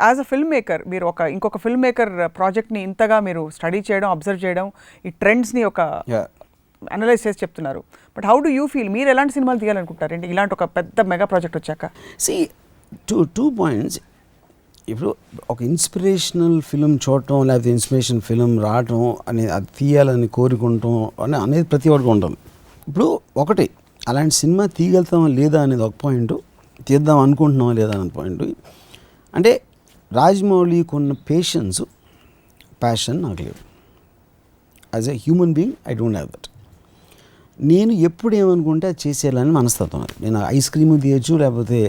As a film maker మీరు ఇంకొక film maker ప్రాజెక్ట్ని ఇంతగా మీరు స్టడీ చేయడం, అబ్జర్వ్ చేయడం, ఈ ట్రెండ్స్ని అనలైజ్ చేసి చెప్తున్నారు. But how do you feel? మీరు ఎలాంటి సినిమాలు తీయాలనుకుంటారు ఏంటి ఇలాంటి ఒక పెద్ద మెగా ప్రాజెక్ట్ వచ్చాక? Two points. ఇప్పుడు ఒక ఇన్స్పిరేషనల్ ఫిలిం చూడటం, లేకపోతే ఇన్స్పిరేషన్ ఫిలిం రావటం అనేది, అది తీయాలని కోరుకుంటాం అనేది ప్రతి ఒక్కరికి ఉంటుంది. ఇప్పుడు ఒకటి, అలాంటి సినిమా తీయగలుగుతామా లేదా అనేది ఒక పాయింట్, తీద్దాం అనుకుంటున్నామా లేదా అనే పాయింట్. అంటే రాజమౌళికి ఉన్న పేషెన్స్, ప్యాషన్ నాకు లేవు. As a human being I don't have that. నేను ఎప్పుడు ఏమనుకుంటే అది చేసేయాలని మనస్తత్వం. అది నేను ఐస్ క్రీమ్ తీయచ్చు, లేకపోతే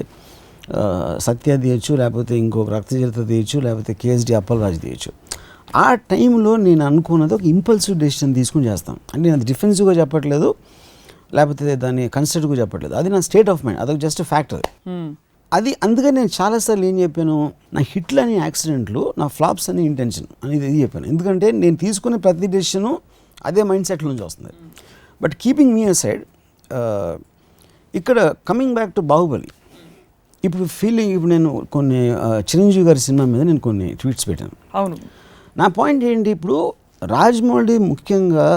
సత్య తీయచ్చు, లేకపోతే ఇంకొక రక్తచరిత్ర తీయచ్చు, లేకపోతే కేఎస్డి అప్పలరాజు తీయచ్చు. ఆ టైంలో నేను అనుకున్నది ఒక ఇంపల్సివ్ డెసిషన్ తీసుకుని చేస్తాను. అంటే నేను అది డిఫెన్సివ్గా చెప్పట్లేదు, లేకపోతే దాన్ని కన్సిడర్గా చెప్పట్లేదు. అది నా స్టేట్ ఆఫ్ మైండ్, అదొక జస్ట్ ఫ్యాక్టర్. అది అందుకని నేను చాలాసార్లు ఏం చెప్పాను, నా హిట్లు అనే యాక్సిడెంట్లు, నా ఫ్లాప్స్ అనే ఇంటెన్షన్ అనేది ఇది చెప్పాను. ఎందుకంటే నేను తీసుకునే ప్రతి డెసిషను అదే మైండ్ సెట్ నుంచి వస్తుంది. బట్ కీపింగ్ మీ అసైడ్, ఇక్కడ కమింగ్ బ్యాక్ టు బాహుబలి, ఇప్పుడు నేను కొన్ని చిరంజీవి గారి సినిమా మీద నేను కొన్ని ట్వీట్స్ పెట్టాను. అవును, నా పాయింట్ ఏంటి, ఇప్పుడు రాజమౌళి ముఖ్యంగా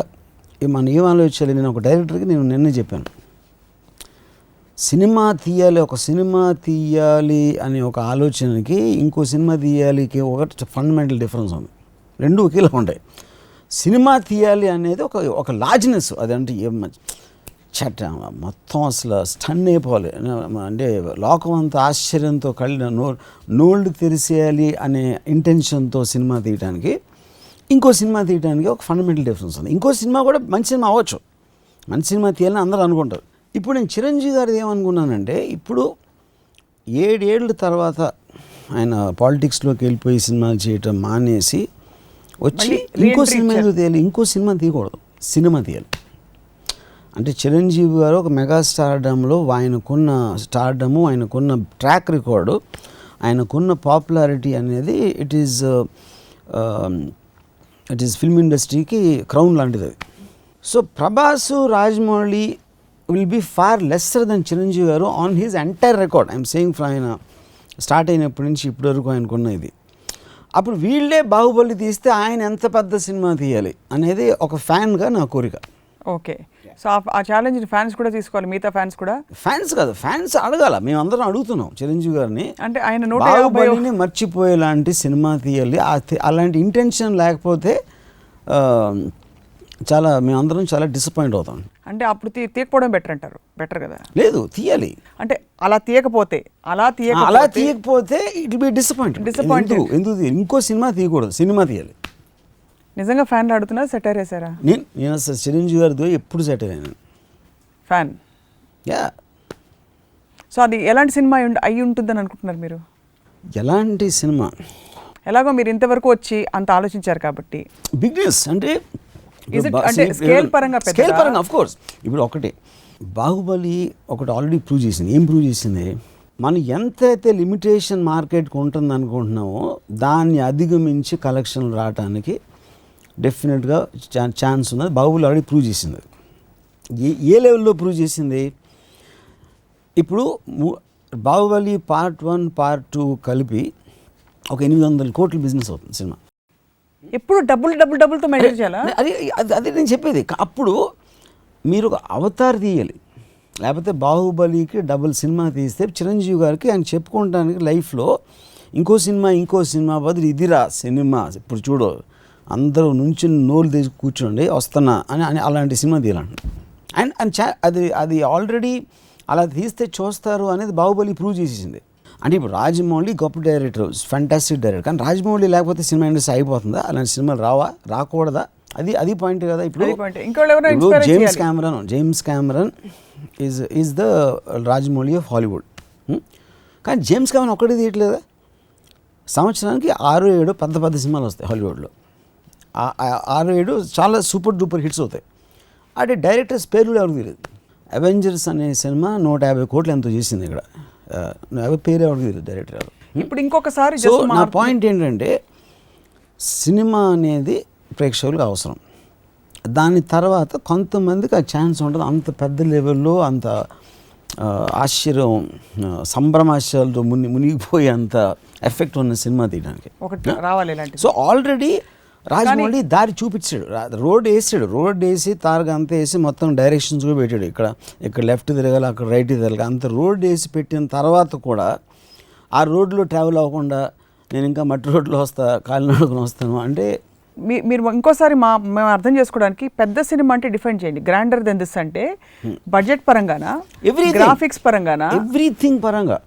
మనం ఏం ఆలోచించాలి, నేను ఒక డైరెక్టర్కి నేను నిన్నే చెప్పాను, ఒక సినిమా తీయాలి అనే ఒక ఆలోచనకి ఇంకో సినిమా తీయాలికి ఒక ఫండమెంటల్ డిఫరెన్స్ ఉంది. రెండు ఒకేలా ఉంటాయి. సినిమా తీయాలి అనేది ఒక లార్జ్నెస్, అదంటే ఏం మొత్తం అసలు స్టన్ అయిపోవాలి, అంటే లోకం అంతా ఆశ్చర్యంతో నోళ్ళు తెరిసేయాలి అనే ఇంటెన్షన్తో సినిమా తీయడానికి, ఇంకో సినిమా తీయడానికి ఒక ఫండమెంటల్ డిఫరెన్స్ ఉంది. ఇంకో సినిమా కూడా మంచి సినిమా అవ్వచ్చు, మంచి సినిమా తీయాలని అందరూ అనుకుంటారు. ఇప్పుడు నేను చిరంజీవి గారిది ఏమనుకున్నానంటే, ఇప్పుడు 7 ఏళ్ళ తర్వాత ఆయన పాలిటిక్స్లోకి వెళ్ళిపోయి సినిమాలు చేయటం మానేసి వచ్చి ఇంకో సినిమా తీయాలి, ఇంకో సినిమా తీయకూడదు, సినిమా తీయాలి. అంటే చిరంజీవి గారు ఒక మెగా స్టార్డమ్లో ఆయనకున్న స్టార్డము, ఆయనకున్న ట్రాక్ రికార్డు, ఆయనకున్న పాపులారిటీ అనేది ఇట్ ఈజ్ ఫిల్మ్ ఇండస్ట్రీకి క్రౌన్ లాంటిది అది. So Prabhas, Rajamouli will be far lesser than Chiranjeevi garu on his entire record. I'm saying from ఆయన స్టార్ట్ అయినప్పటి నుంచి ఇప్పటి వరకు ఆయనకున్న ఇది. అప్పుడు వీళ్ళే బాహుబలి తీస్తే ఆయన ఎంత పెద్ద సినిమా తీయాలి అనేది ఒక ఫ్యాన్గా నా కోరిక. ఓకే, సో ఆ ఛాలెంజ్ ఫ్యాన్స్ కూడా తీసుకోవాలి, మిగతా ఫ్యాన్స్ కూడా. ఫ్యాన్స్ కాదు, ఫ్యాన్స్ అడగాల, మేము అందరం అడుగుతున్నాం చిరంజీవి గారిని, అంటే ఆయన బాహుబలిని మర్చిపోయేలాంటి సినిమా తీయాలి. అలాంటి ఇంటెన్షన్ లేకపోతే మేమందరం చాలా డిసప్పాయింట్ అవుతాం. అంటే అప్పుడు తీయకపోవడం బెటర్ అంటారు? బెటర్ కదా? లేదు, తీయాలి. అంటే అలా తీయకపోతే ఇట్ బి డిసప్పాయింటెడ్. ఎందుకు ఇంకో సినిమా తీయకూడదు, సినిమా తీయాలి. నిజంగా ఫ్యాన్లు ఆడుతున్నారు, సెటైర్ వేసారా? నేను అసలు చిరంజీవి గారితో ఎప్పుడు సెటైర్ అయినాను, ఫ్యాన్. యా. సో అది ఎలాంటి సినిమా అయి ఉంటుందని అనుకుంటున్నారు మీరు? ఎలాంటి సినిమా? ఎలాగో మీరు ఇంతవరకు వచ్చి అంత ఆలోచించారు కాబట్టి. బిగ్నెస్ అంటే స్కేల్ పరంగా ఆఫ్ కోర్స్. ఇప్పుడు ఒకటి, బాహుబలి ఒకటి ఆల్రెడీ ప్రూవ్ చేసింది. ఏం ప్రూవ్ చేసింది? మనం ఎంతైతే లిమిటేషన్ మార్కెట్కి ఉంటుంది అనుకుంటున్నామో దాన్ని అధిగమించి కలెక్షన్లు రావడానికి డెఫినెట్గా ఛాన్స్ ఉన్నది. బాహుబలి ఆల్రెడీ ప్రూవ్ చేసింది. ఏ లెవెల్లో ప్రూవ్ చేసింది? ఇప్పుడు బాహుబలి పార్ట్ 1, పార్ట్ 2 కలిపి ఒక 800 కోట్ల బిజినెస్ అవుతుంది సినిమా. ఎప్పుడు డబ్బులతో మెజర్ చేయాలా? అది నేను చెప్పేది. అప్పుడు మీరు ఒక అవతార్ తీయాలి, లేకపోతే బాహుబలికి డబుల్ సినిమా తీస్తే చిరంజీవి గారికి ఆయన చెప్పుకోవడానికి లైఫ్లో ఇంకో సినిమా బదులు ఇదిరా సినిమా, ఇప్పుడు చూడు అందరూ నుంచి నోళ్ళు తీసి కూర్చోండి వస్తున్నా అని అలాంటి సినిమా తీయాలంట. అండ్ అది ఆల్రెడీ అలా తీస్తే చూస్తారు అనేది బాహుబలి ప్రూవ్ చేసేసింది. అంటే ఇప్పుడు రాజమౌళి గొప్ప డైరెక్టర్, ఫ్యాంటాస్టిక్ డైరెక్టర్, కానీ రాజమౌళి లేకపోతే సినిమా ఇండస్ట్రీ అయిపోతుందా? అలాంటి సినిమాలు రాకూడదా? అది పాయింట్ కదా. ఇప్పుడు James Cameron is the Rajamouli of Hollywood. కానీ జేమ్స్ కెమెరన్ ఒక్కడే తీయట్లేదా? సంవత్సరానికి 6-7 పెద్ద సినిమాలు వస్తాయి హాలీవుడ్లో. 6-7 చాలా సూపర్ డూపర్ హిట్స్ అవుతాయి. అంటే డైరెక్టర్స్ పేర్లు ఎవరికి తెలియదు. అవెంజర్స్ అనే సినిమా 150 కోట్లు ఎంతో చేసింది. ఇక్కడ పేరు ఎవరికి తెలియదు, డైరెక్టర్ ఎవరు. ఇప్పుడు ఇంకొకసారి నా పాయింట్ ఏంటంటే, సినిమా అనేది ప్రేక్షకులకు అవసరం. దాని తర్వాత కొంతమందికి ఆ ఛాన్స్ ఉంటుంది. అంత పెద్ద లెవెల్లో అంత ఆశ్చర్యం సంభ్రమాశ్చర్యాలతో మునిగిపోయేంత ఎఫెక్ట్ ఉన్న సినిమా తీయడానికి. ఒకటి రావాలి ఇలాంటి. సో ఆల్రెడీ రాజమౌళి దారి చూపించాడు, రోడ్ వేసి తారగా అంతా వేసి మొత్తం డైరెక్షన్స్ కూడా పెట్టాడు. ఇక్కడ లెఫ్ట్ తిరగాలి, అక్కడ రైట్ తిరగాలి, అంత రోడ్ వేసి పెట్టిన తర్వాత కూడా ఆ రోడ్లో ట్రావెల్ అవ్వకుండా నేను ఇంకా మట్టి రోడ్లో కాలినడుకుని వస్తాను అంటే. మీరు ఇంకోసారి మేము అర్థం చేసుకోవడానికి పెద్ద సినిమా అంటే డిఫైన్ చేయండి. గ్రాండర్ దెన్ దిస్ అంటే బడ్జెట్ పరంగానా, గ్రాఫిక్స్ పరంగానా, ఎవ్రీథింగ్ పరంగా.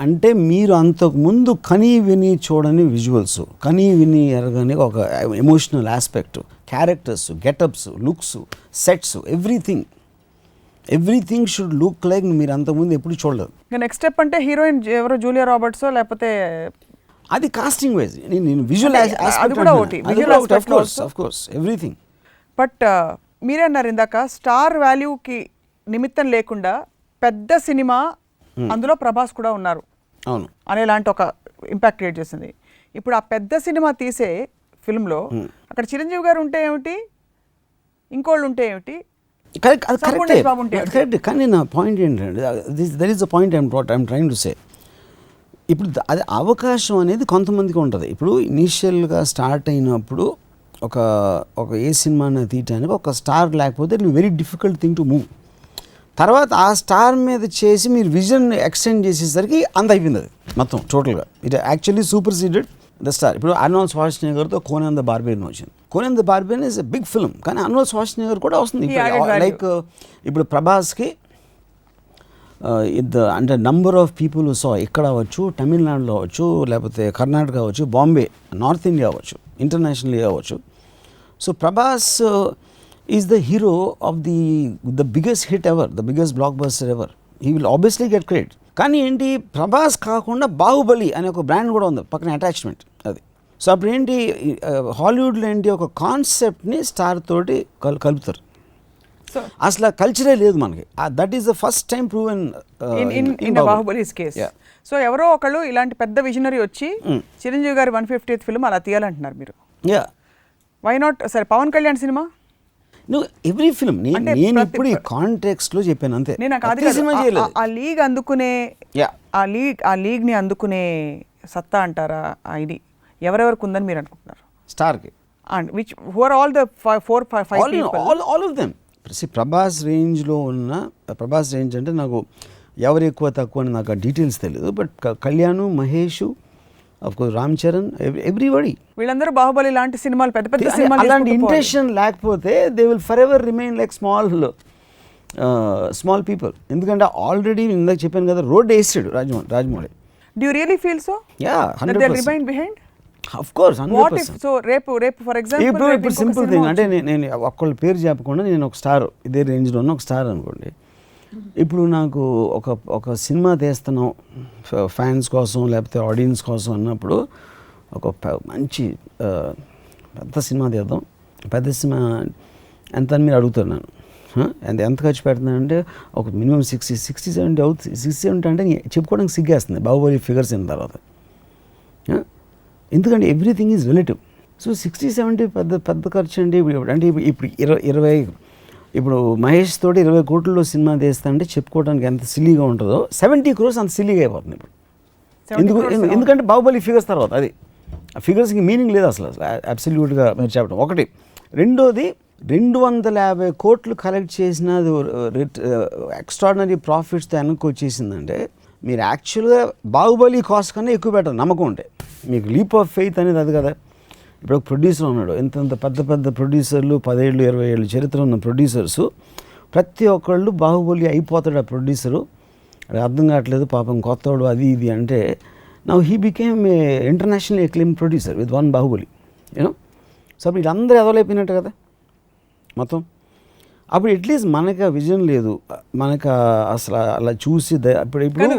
అంటే మీరు అంతకుముందు కనీ విని చూడని విజువల్స్, కనీ విని ఎరగని ఒక emotional aspect, characters, getups, looks, sets, everything should look like మీరు అంతకుముందు ఎప్పుడు చూడలేదు. నెక్స్ట్ స్టెప్ అంటే హీరోయిన్ ఎవరో జూలియా రాబర్ట్సో లేకపోతే అది కాస్టింగ్ వైజ్, నేను విజువల్ ఎవ్రీథింగ్. బట్ మీరే అన్నారు ఇందాక స్టార్ వాల్యూకి నిమిత్తం లేకుండా పెద్ద సినిమా, అందులో ప్రభాస్ కూడా ఉన్నారు అవును అనేలాంటి ఒక ఇంపాక్ట్ క్రియేట్ చేసింది. ఇప్పుడు ఆ పెద్ద సినిమా తీసే ఫిల్మ్లో అక్కడ చిరంజీవి గారు ఉంటే ఏమిటి, ఇంకోళ్ళు ఉంటే ఏమిటి, కరెక్ట్. కానీ నా పాయింట్ ఏంటంటే that is the point I'm trying to say. ఇప్పుడు అది అవకాశం అనేది కొంతమందికి ఉంటుంది. ఇప్పుడు ఇనీషియల్గా స్టార్ట్ అయినప్పుడు ఒక ఏ సినిమాని తీయటానికి ఒక స్టార్ లేకపోతే it very difficult thing to move. తర్వాత ఆ స్టార్ మీద చేసి మీరు విజన్ ఎక్స్టెండ్ చేసేసరికి అంత అయిపోయింది అది మొత్తం టోటల్గా. It actually superseded the star. ఇప్పుడు అర్నాల్డ్ ష్వార్జ్నెగర్తో కోనాన్ ద బార్బేరియన్ వచ్చింది. Conan the barbarian is a big film, కానీ అర్నాల్డ్ ష్వార్జ్నెగర్ కూడా వస్తుంది. లైక్ ఇప్పుడు ప్రభాస్కి అంటే నంబర్ ఆఫ్ పీపుల్ సో ఇక్కడ అవ్వచ్చు, తమిళనాడులో అవ్వచ్చు, లేకపోతే కర్ణాటక అవ్వచ్చు, బాంబే, నార్త్ ఇండియా అవ్వచ్చు, ఇంటర్నేషనల్లీ అవ్వచ్చు. So Prabhas is the hero of the biggest hit ever, the biggest block buster ever. He will obviously get credit. కానీ ఏంటి, ప్రభాస్ కాకుండా బాహుబలి అనే ఒక బ్రాండ్ కూడా ఉంది పక్కన అటాచ్మెంట్ అది. సో అప్పుడు ఏంటి, హాలీవుడ్లో ఏంటి ఒక కాన్సెప్ట్ని స్టార్ తోటి కలుపుతారు. అసలు కల్చరే లేదు మనకి. That is the first time proven in Baahubali's case. So ఎవరో ఒకళ్ళు ఇలాంటి పెద్ద విజనరీ వచ్చి చిరంజీవి గారి 150th ఫిల్మ్ అలా తీయాలంటున్నారు మీరు. Why not? సరే పవన్ కళ్యాణ్ సినిమా నువ్వు ఎవ్రీ ఫిల్మ్ నేను ఇప్పుడు ఈ కాంటెక్స్ట్లో చెప్పాను అంతే. నేను ఆ లీగ్ అందుకునే ఆ లీగ్ని అందుకునే సత్తా అంటారా ఇది ఎవరెవరికి ఉందని మీరు అనుకుంటున్నారు? స్టార్కి and which who are all the 4-5 all of them. Prabhas రేంజ్లో ఉన్న ప్రభాస్ రేంజ్ అంటే నాకు ఎవరు ఎక్కువ తక్కువ అని నాకు ఆ డీటెయిల్స్ తెలియదు. But Kalyan, Mahesh, of course Ram Charan, everybody, వీళ్ళందరూ బాహుబలి లాంటి సినిమాలు పెద్ద పెద్ద సినిమాలు. అలాంటి ఇంటెన్షన్ లేకపోతే they will for ever remain like small people. ఎందుకంటే ఆల్రెడీ ఇందాక చెప్పాను కదా, రోడ్ వేసాడు Rajamouli. Do you really feel so? Yeah, 100% remain behind. Of course 100%. So రేపు ఫర్ ఎగ్జాంపుల్ ఇప్పుడు సింపుల్ థింగ్ అంటే నేను ఒక్కళ్ళ పేరు చెప్పకుండా నేను ఒక స్టార్, ఇదే రేంజ్లో ఉన్న ఒక స్టార్ అనుకోండి. ఇప్పుడు నాకు ఒక సినిమా తీస్తున్నాం ఫ్యాన్స్ కోసం లేకపోతే ఆడియన్స్ కోసం అన్నప్పుడు ఒక మంచి పెద్ద సినిమా తీద్దాం. పెద్ద సినిమా ఎంత అని మీరు అడుగుతారు నన్ను. ఎంత ఖర్చు పెడుతున్నానంటే ఒక మినిమం 60-70 అవుతుంది. 60-70 అంటే చెప్పుకోవడానికి సిగ్గేస్తుంది బాహుబలి ఫిగర్స్ అయిన తర్వాత. ఎందుకంటే ఎవ్రీథింగ్ ఈజ్ రిలేటివ్. సో 60-70 పెద్ద ఖర్చు అండి. అంటే ఇప్పుడు 20 ఇప్పుడు మహేష్ తోటి 20 కోట్లలో సినిమా తీస్తా అంటే చెప్పుకోవడానికి ఎంత సిల్లీగా ఉంటుందో 70 crores అంత సిల్లీగా అయిపోతుంది ఇప్పుడు. ఎందుకంటే బాహుబలి ఫిగర్స్ తర్వాత అది ఆ ఫిగర్స్కి మీనింగ్ లేదు అసలు అబ్సల్యూట్గా మీరు చెప్పడం. ఒకటి. రెండోది 250 కోట్లు కలెక్ట్ చేసిన ఎక్స్ట్రాడినరీ ప్రాఫిట్స్తో వెనక్కి వచ్చేసిందంటే మీరు యాక్చువల్గా బాహుబలి కాస్ట్ కన్నా ఎక్కువ పెట్టరు నమ్మకం ఉంటే. మీకు లీప్ ఆఫ్ ఫెయిత్ అనేది అది కదా. ఇప్పుడు ఒక ప్రొడ్యూసర్ ఉన్నాడు, ఎంత పెద్ద ప్రొడ్యూసర్లు 10 ఏళ్ళు 20 ఏళ్ళు చరిత్ర ఉన్న ప్రొడ్యూసర్సు ప్రతి ఒక్కళ్ళు బాహుబలి అయిపోతాడు ఆ ప్రొడ్యూసరు. అది అర్థం కావట్లేదు పాపం కొత్తవాడు అది ఇది అంటే now he became a international ఎక్లెయిమ్ producer with one Baahubali you know. So అప్పుడు వీళ్ళందరూ ఎదవలైపోయినట్టు కదా మొత్తం. అప్పుడు అట్లీస్ట్ మనకి ఆ విజన్ లేదు, మనకు అసలు అలా చూసి ఇప్పుడు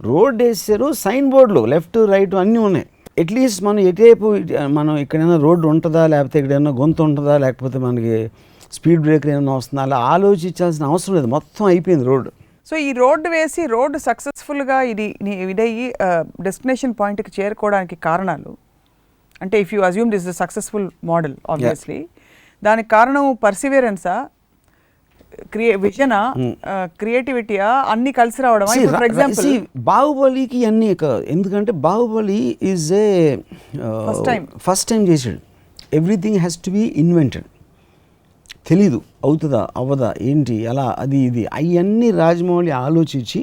రోడ్ వేసారు సైన్ బోర్డులు లెఫ్ట్ రైట్ అన్నీ ఉన్నాయి. అట్లీస్ట్ మనం ఎటువైపు మనం ఎక్కడైనా రోడ్డు ఉంటుందా లేకపోతే ఎక్కడైనా గొంతు ఉంటుందా లేకపోతే మనకి స్పీడ్ బ్రేకర్ ఏమైనా వస్తుందా అలా ఆలోచించాల్సిన అవసరం లేదు, మొత్తం అయిపోయింది రోడ్డు. సో ఈ రోడ్డు వేసి రోడ్డు సక్సెస్ఫుల్గా ఇదయ్యి డెస్టినేషన్ పాయింట్కి చేరుకోవడానికి కారణాలు అంటే if you assume this the successful model obviously దానికి కారణం పర్సివియరెన్సా విజన్ క్రియేటివిటీయా అన్ని కలిసి రావడమా? ఫర్ ఎగ్జాంపుల్ బాహుబలికి అన్ని ఎందుకంటే Baahubali is a first time చేసాడు. Everything has to be invented. తెలీదు అవుతుందా అవ్వదా ఏంటి ఎలా అది ఇది అవన్నీ రాజమౌళి ఆలోచించి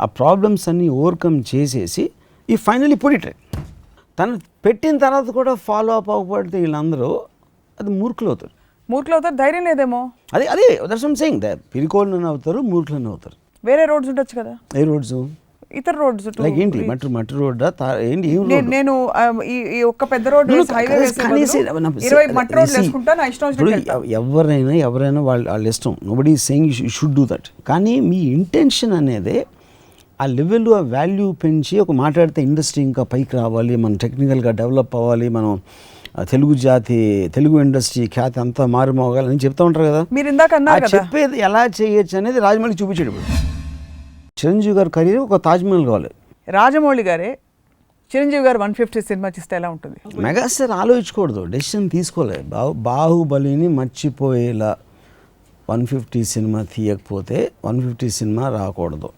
ఆ ప్రాబ్లమ్స్ అన్నీ ఓవర్కమ్ చేసేసి ఈ ఫైనలీ పొడిటాడు. తను పెట్టిన తర్వాత కూడా ఫాలో అప్ అవ్వబడితే వీళ్ళందరూ అది మూర్ఖులు అవుతారు. ధైర్యం లేదేమో. అదే దర్శనం సెయింగ్ పిరికోళ్ళని అవుతారు, మూర్ఖులని అవుతారు. వేరే రోడ్స్ ఉండొచ్చు కదా. ఏ రోడ్స్? ఇతర రోడ్స్ లైక్ ఏంటి మట్టి రోడ్డా ఏంటి? నేను ఈ ఒక్క పెద్ద రోడ్ ఎవరైనా వాళ్ళ ఇష్టం. Nobody is saying you should do that. కానీ మీ ఇంటెన్షన్ అనేది ఆ లెవెల్ ఆ వాల్యూ పెంచి ఒక మాట్లాడితే ఇండస్ట్రీ ఇంకా పైకి రావాలి, మనం టెక్నికల్గా డెవలప్ అవ్వాలి, మనం తెలుగు ఇండస్ట్రీ ఖ్యాతి అంతా మారుమోగాలని చెప్తూ ఉంటారు కదా. మీరు ఇందాక అన్నారు కదా, చెప్పేది ఎలా చేయొచ్చు అనేది రాజమౌళి చూపించాడు. ఇప్పుడు చిరంజీవి గారి కెరీర్ ఒక తాజ్మహల్ కావాలి. రాజమౌళి గారే చిరంజీవి గారు 150 సినిమా చేస్తే ఎలా ఉంటుంది? మెగాస్టార్ ఆలోచించకూడదు, డెసిషన్ తీసుకోలేదు. బాహుబలిని మర్చిపోయేలా 150 సినిమా తీయకపోతే 150 సినిమా రాకూడదు.